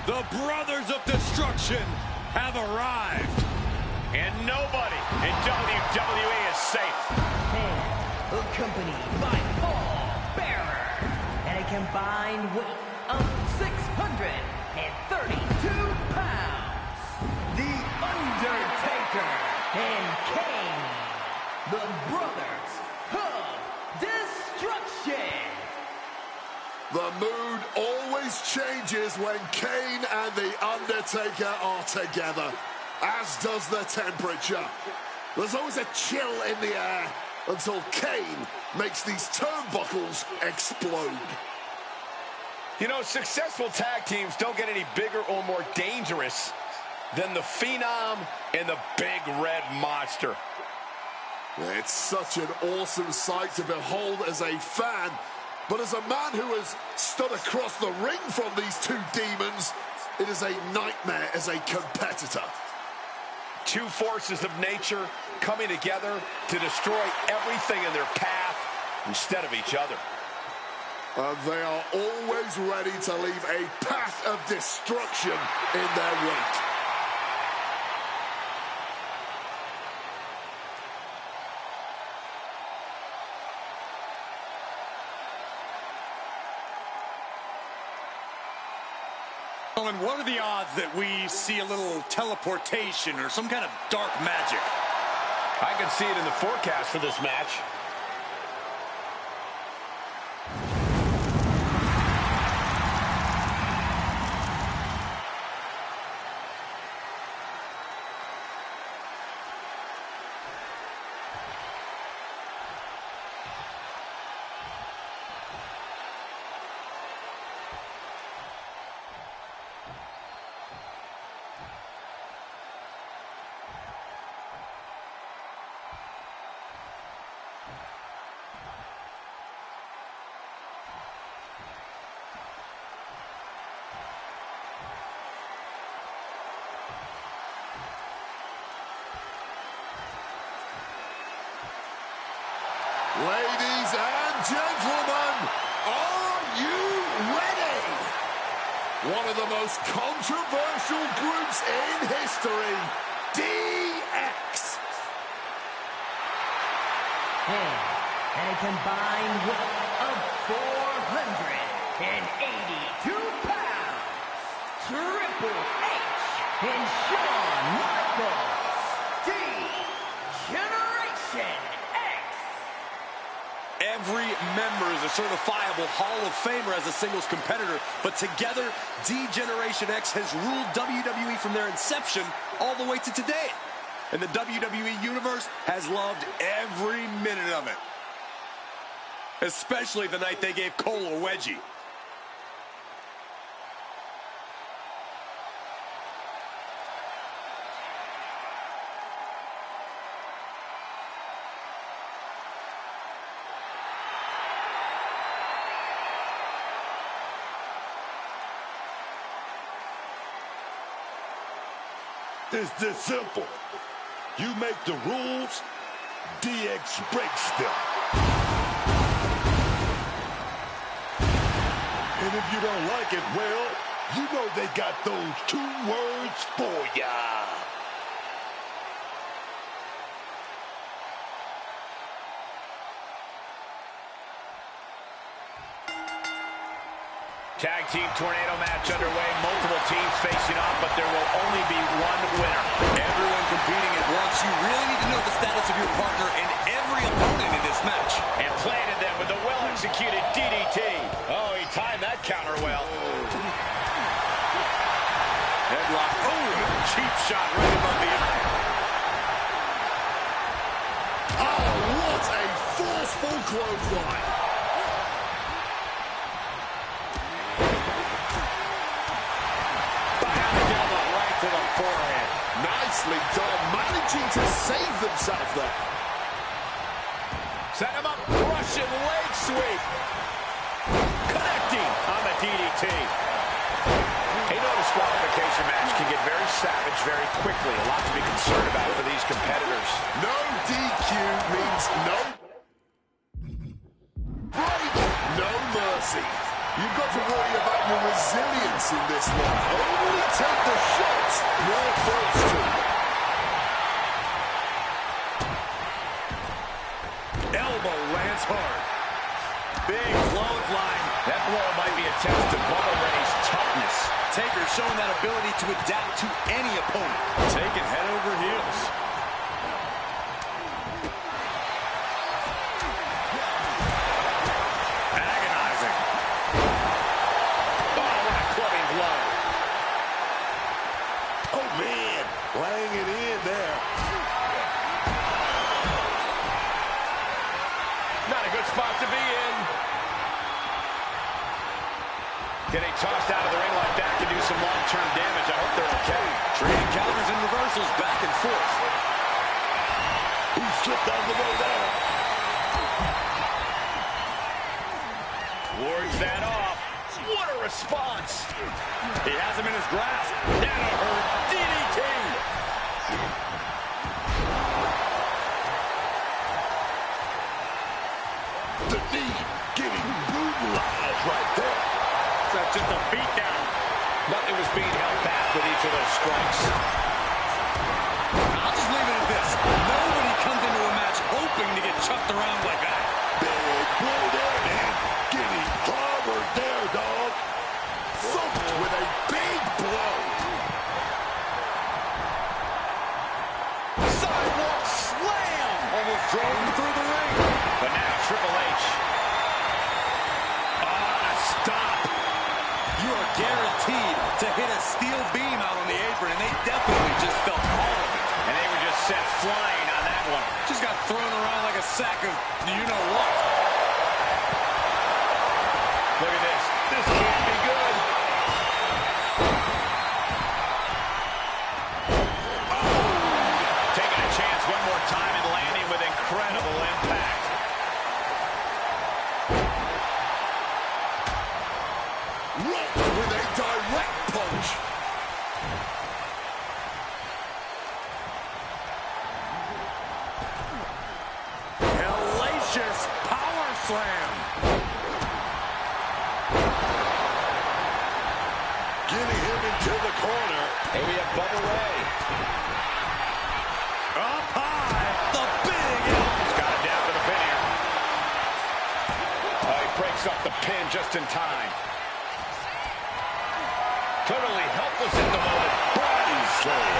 The Brothers of Destruction have arrived. And nobody in WWE is safe. And accompanied by Paul Bearer, and a combined weight of 632 pounds, The Undertaker and Kane, the Brothers of Destruction. The mood always changes when Kane and The Undertaker are together, as does the temperature. There's always a chill in the air until Kane makes these turnbuckles explode. You know, successful tag teams don't get any bigger or more dangerous than the Phenom and the Big Red Monster. It's such an awesome sight to behold as a fan. But as a man who has stood across the ring from these two demons, it is a nightmare as a competitor. Two forces of nature coming together to destroy everything in their path instead of each other. And they are always ready to leave a path of destruction in their wake. And what are the odds that we see a little teleportation or some kind of dark magic? I can see it in the forecast for this match. Ladies and gentlemen, are you ready? One of the most controversial groups in history, DX. And a combined weight of 482 pounds, Triple H and Shawn Michaels, D-Generation X. Every member is a certifiable Hall of Famer as a singles competitor, but together, D-Generation X has ruled WWE from their inception all the way to today. And the WWE Universe has loved every minute of it. Especially the night they gave Cole a wedgie. is this simple. You make the rules, DX breaks them. And if you don't like it, well, you know they got those 2 words for ya. Tag team tornado match underway. Multiple teams facing off, but there will only be one winner. Everyone competing at once. You really need to know the status of your partner and every opponent in this match. And planted them with a well-executed DDT. Oh, he timed that counter well. Headlock. Oh, cheap shot right above the eye. Oh, what a forceful clothesline. To the forehand. Nicely done, managing to save themselves there. Set him up, Russian leg sweep. Connecting on the DDT. A no disqualification match can get very savage very quickly. A lot to be concerned about for these competitors. No DQ means no break, no mercy. You've got to worry about your resilience in this one. Only take the shots you're forced to. Elbow lands hard. Big clothesline. That blow might be a test to Bubba Ray's toughness. Taker showing that ability to adapt to any opponent. Taking head over heels. Agonizing. Oh, what a clubbing blow. Oh, man, laying it in there. Not a good spot to be in. Getting tossed out of the ring like that can do some long-term damage. I hope they're okay. Trading counters and reversals back and forth. He slipped out of the way there. Wards that off. What a response. He has him in his grasp. That'll hurt. DDT. The knee getting brutalized right there. That's just a beatdown. Nothing was being held back with each of those strikes. I'll just leave it at this. Nobody comes into a match hoping to get chucked around like that. Big blow there, man. Getting clobbered there, dog. Thumped with a big blow. Sidewalk slam. Almost drove him through the ring. But now Triple H. Stop. You are guaranteed to hit a steel beam out on the apron, and they definitely just felt all of it. And they were just sent flying on that one. Just got thrown around like a sack of you-know-what. Look at this. This can't be good. Oh! Taking a chance one more time and landing with incredible impact. Rocked with a direct punch. Hellacious power slam. Getting him into the corner. Maybe a Bubba Ray. Up high. The big elbow. He's got it down to the pin here. Oh, he breaks up the pin just in time. Totally helpless at the moment. Body slam.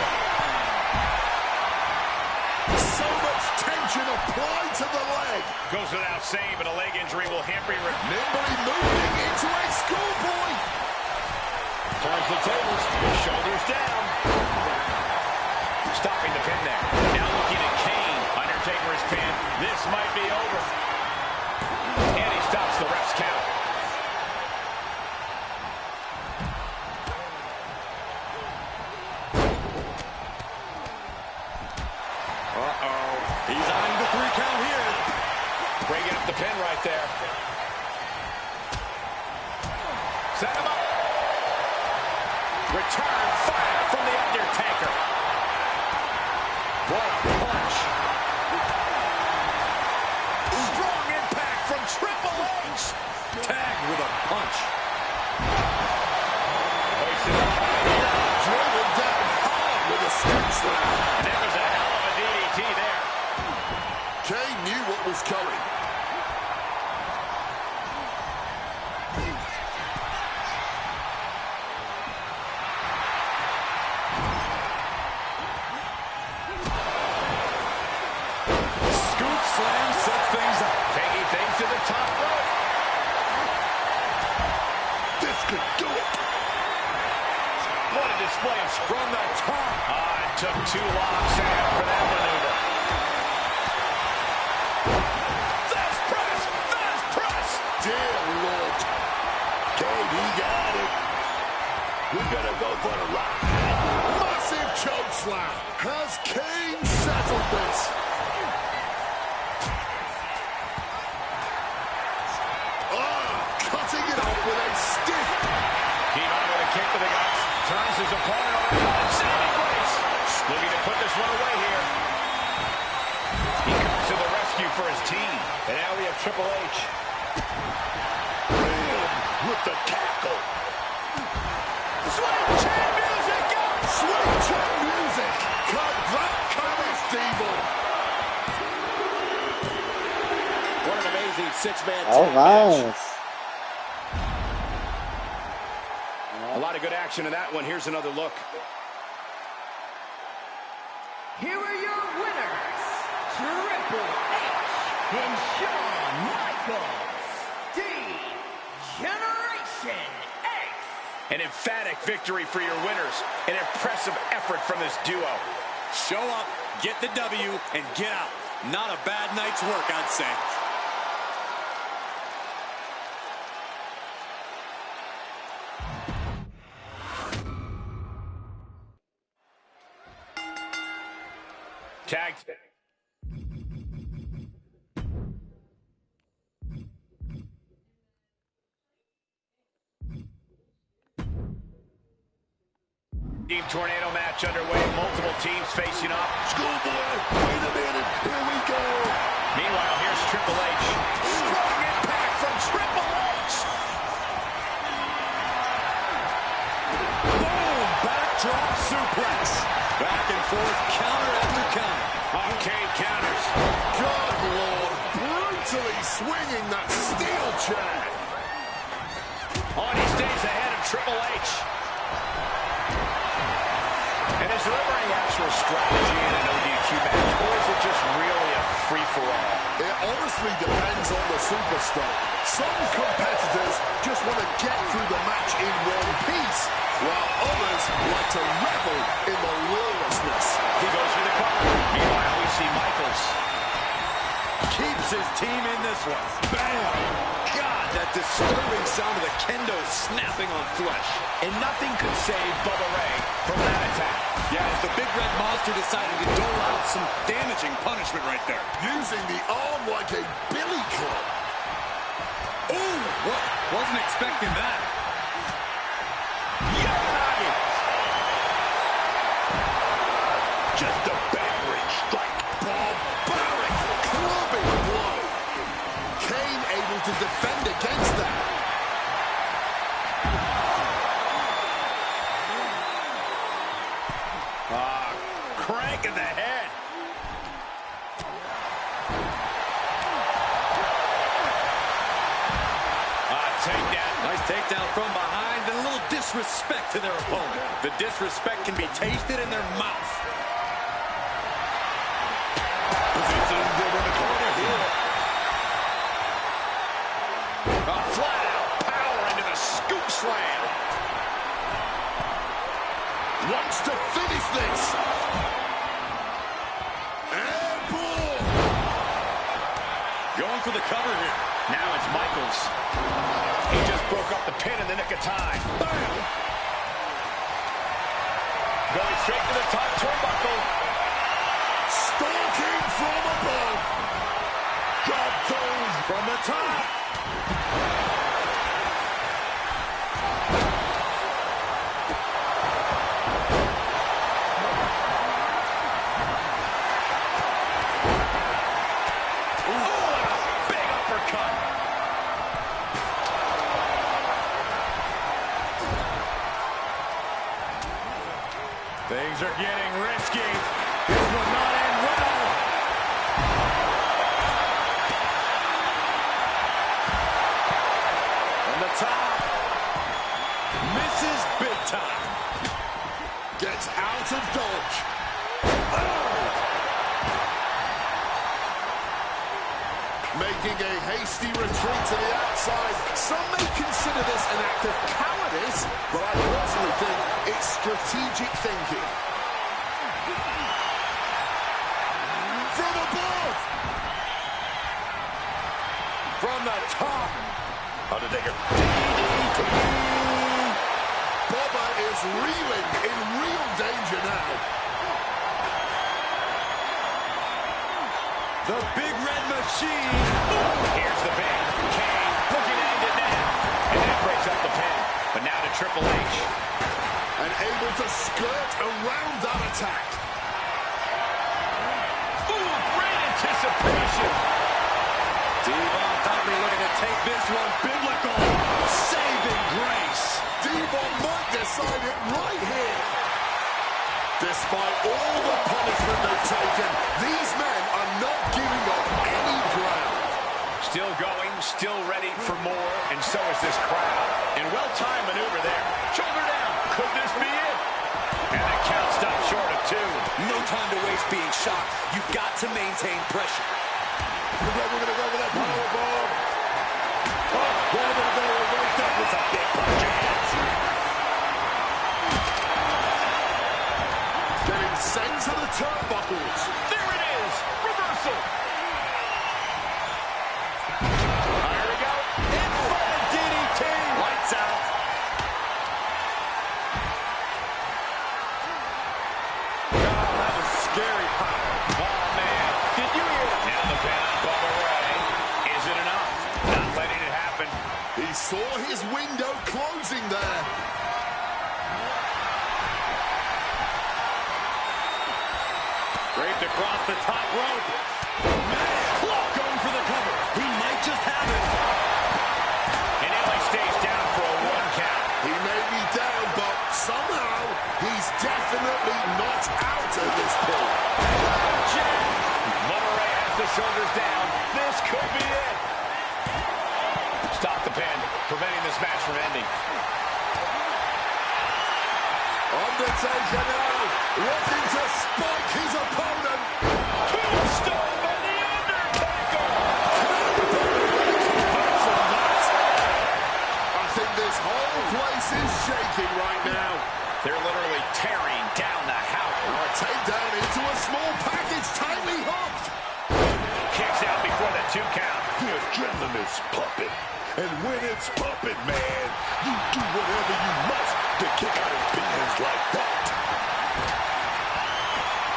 So much tension applied to the leg. Goes without saying, but a leg injury will hamper him. Nimbly moving into a schoolboy. Turns the tables. Shoulders down. Stopping the pin there. Now looking at Kane. Undertaker is pinned. This might be over. And he stops the ref's count. Uh-oh. He's eyeing the 3 count here. Breaking up the pin right there. Set him up. Return fire from the Undertaker. tagged with a punch. Driven down hard with a scoop slam. And there was a hell of a DDT there. Kane knew what was coming. Scoop slam sets things up. Taking things to the top rope. This could do it. What a display of From the top. it took too long, Sam, for that maneuver. Fast press! Fast press! Dear Lord. Kane, he got it. We're going to go for the rock. Massive choke slam. Has Kane settled this? Cutting it off with a stiff. Keep on with a kick to the guts. Turns his opponent around. Saving grace. Looking to put this one away here. He comes to the rescue for his team. And now we have Triple H. With the tackle. Sweet chin music! Go! Sweet chin music. Cut that Curtis Steeble. What an amazing six-man Oh, tag match. nice. A lot of good action in that one. Here's another look. Here are your winners, Triple H and Shawn Michaels, D-Generation X. An emphatic victory for your winners. An impressive effort from this duo. Show up, get the W, and get out. Not a bad night's work, I'd say. Tagged. Team Tornado match underway. Multiple teams facing off. Schoolboy, wait a minute. Here we go. Meanwhile, here's Triple H. Strong impact from Triple H. Boom! Backdrop suplex. Back and forth, counter after counter. Kane counters. Good Lord. Brutally swinging that steel chair. On he stays ahead of Triple H. And is there ever any actual strategy in an ODQ match, or is it just really a free-for-all? It honestly depends on the superstar. Some competitors just want to get through the match in one piece, while others like to revel in the lawlessness. He goes for the cover. Meanwhile, we see Michaels. Keeps his team in this one. Bam! God, that disturbing sound of the kendo snapping on flesh. And nothing could save Bubba Ray from that attack. Yeah, as the big red monster decided to dole out some damaging punishment right there. Using the arm like a billy club. Ooh, what? Wasn't expecting that. Yanagi! Just a battering strike. Barbaric clubbing blow. Kane able to defend against that. Crank in the head. Takedown. Nice takedown from behind and a little disrespect to their opponent. The disrespect can be tasted in their mouth. Positioning them in the corner here. A flat-out power into the scoop slam. Wants to finish this. Airborne. Going for the cover here. Now it's Michaels. He just broke up the pin in the nick of time. Bam. Going straight to the top turnbuckle. Stalking from above. Drop those from the top. Things are getting risky. This will not end well. From the top. Misses big time. Gets out of dodge. Making a hasty retreat to the outside. Some may consider this an act of cowardice, but I personally think it's strategic thinking. From above! From the top. Undertaker. Bobber is reeling, in real danger now. The Big Red Machine. Here's the pin. Kane looking to end it now. And that breaks up the pin. But now to Triple H. And able to skirt around that attack. Ooh, great anticipation. Devon Dudley looking to take this one biblical. Saving grace. Devon might decide it right here. Despite all the punishment they've taken, these men are not giving up any ground. Still going, still ready for more, and so is this crowd. And well-timed maneuver there. Shoulder down. Could this be it? And the count stopped short of 2. No time to waste being shocked. You've got to maintain pressure. We're going to go with that powerbomb. We're going to go right up with a big punch. Getting sent to the turnbuckles. There it is. Reversal. Here we go. In front of DDT. Lights out. Oh, that was scary pop. Oh, man. Did you hear it? Now the pin on Bubba Ray. Is it enough? Not letting it happen. He saw his window closing there. Draped across the top rope. Going for the cover. He might just have it. And Ellie stays down for a 1 count. He may be down, but somehow he's definitely not out at this point. Bubba Ray has the shoulders down. This could be it. Stop the pin, preventing this match from ending. Undertaker now looking to spike his opponent. Tombstone by the Undertaker. I think this whole place is shaking right now. They're literally tearing down the house. A takedown into a small package, tightly hooked. Kicks out before the 2 count. The adrenaline is pumping. And when it's pumping, man, you do whatever you must to kick out his beans like that.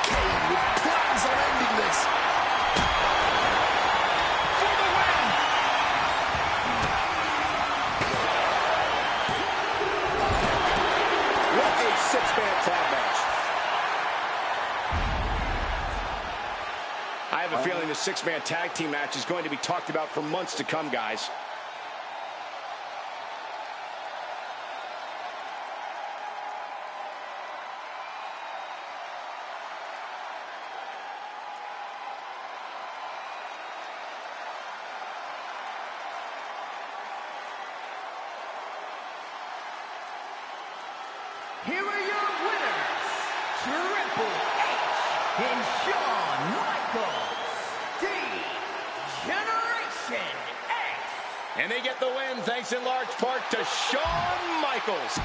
Kane with plans on ending this. For the win. What a 6-man tag match. I have a feeling the 6-man tag team match is going to be talked about for months to come, guys. Here are your winners, Triple H and Shawn Michaels, Generation X. And they get the win thanks in large part to Shawn Michaels.